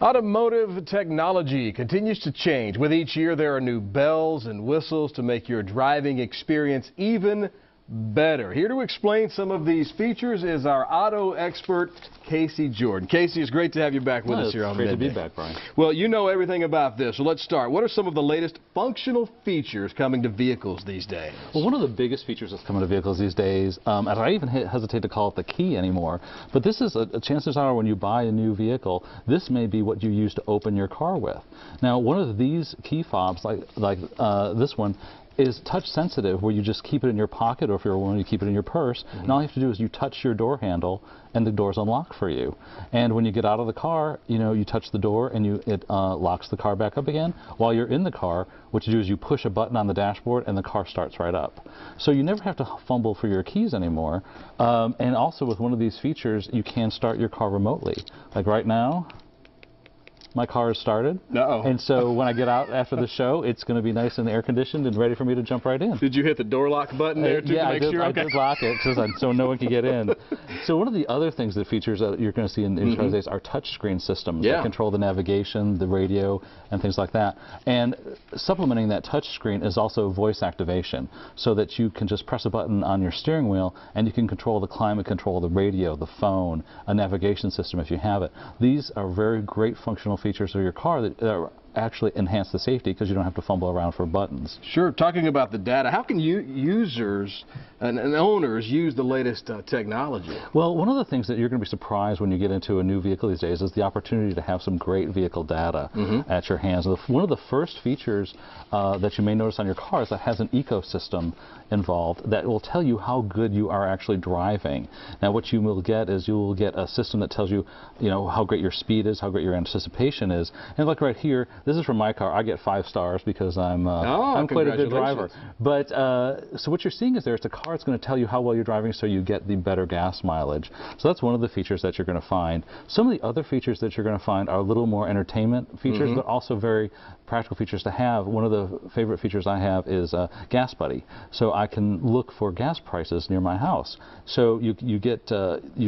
Automotive technology continues to change. With each year, there are new bells and whistles to make your driving experience even better. Here to explain some of these features is our auto expert, Casey Jordan. Casey, it's great to have you back with us here on Midday. It's great to be back, Brian. Well, you know everything about this, so let's start. What are some of the latest functional features coming to vehicles these days? Well, one of the biggest features that's coming to vehicles these days, and I even hesitate to call it the key anymore, but this is chances are when you buy a new vehicle, this may be what you use to open your car with. Now, one of these key fobs, like this one, is touch sensitive, where you just keep it in your pocket, or if you're willing to keep it in your purse, and all you have to do is you touch your door handle and the doors unlock for you. And when you get out of the car, you touch the door and it locks the car back up again. While you're in the car, what you do is you push a button on the dashboard and the car starts right up. So you never have to fumble for your keys anymore. And also with one of these features, you can start your car remotely. Like right now, my car is started, and so when I get out after the show, it's going to be nice and air-conditioned and ready for me to jump right in. Did you hit the door lock button there too to make sure? I did lock it so no one can get in. So one of the other things that features that you're going to see in cars days are touchscreen systems that control the navigation, the radio, and things like that. And supplementing that touchscreen is also voice activation, so that you can just press a button on your steering wheel and you can control the climate control, the radio, the phone, a navigation system if you have it. These are very great functional features of your car that actually enhance the safety because you don't have to fumble around for buttons. Sure. Talking about the data, how can users and owners use the latest technology? Well, one of the things that you're going to be surprised when you get into a new vehicle these days is the opportunity to have some great vehicle data at your hands. One of the first features that you may notice on your car is that has an ecosystem involved that will tell you how good you are actually driving. Now, what you will get is you will get a system that tells you, how great your speed is, how great your anticipation is. And like right here, this is from my car. I get 5 stars because I'm quite a good driver. But so what you're seeing is it's a car that's going to tell you how well you're driving, so you get the better gas mileage. So that's one of the features that you're going to find. Some of the other features that you're going to find are a little more entertainment features, but also very practical features to have. One of the favorite features I have is Gas Buddy. So I can look for gas prices near my house. So you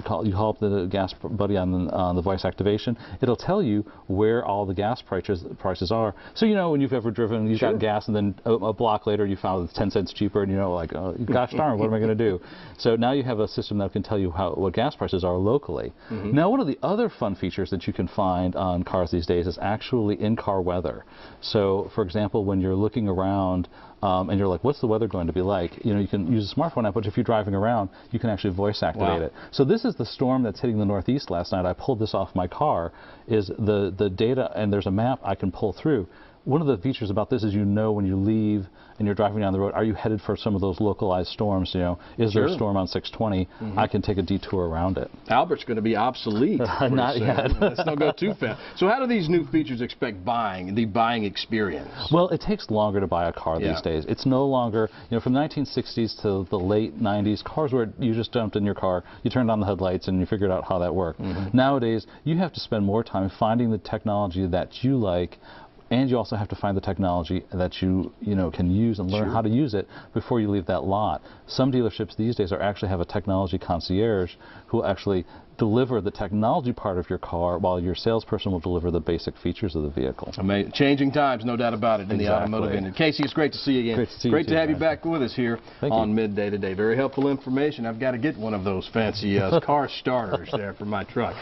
call up the Gas Buddy on the voice activation. It'll tell you where all the gas prices are. So when you've ever driven, you got gas, and then a block later you found it's 10 cents cheaper, and like, gosh darn, what am I going to do? So now you have a system that can tell you what gas prices are locally. Now, one of the other fun features that you can find on cars these days is actually in-car weather. So, for example, when you're looking around and you're like, what's the weather going to be like? You can use a smartphone app, but if you're driving around, you can actually voice activate it. So this is the storm that's hitting the Northeast last night. I pulled this off my car, is the data, and there's a map I can pull through. One of the features about this is when you leave and you're driving down the road, are you headed for some of those localized storms? Is there a storm on 620? I can take a detour around it. Albert's going to be obsolete. Not yet. Let's not go too fast. So how do these new features expect the buying experience? Well, it takes longer to buy a car these days. It's no longer, from the 1960s to the late 90s, cars where you just jumped in your car, you turned on the headlights, and you figured out how that worked. Nowadays, you have to spend more time finding the technology that you like, and you also have to find the technology that you can use and learn how to use it before you leave that lot. Some dealerships these days actually have a technology concierge who will actually deliver the technology part of your car, while your salesperson will deliver the basic features of the vehicle. Amazing. Changing times, no doubt about it, in the automotive industry. Casey, it's great to see you again. Great to have you back with us here on Midday today. Very helpful information. I've got to get one of those fancy car starters there for my truck.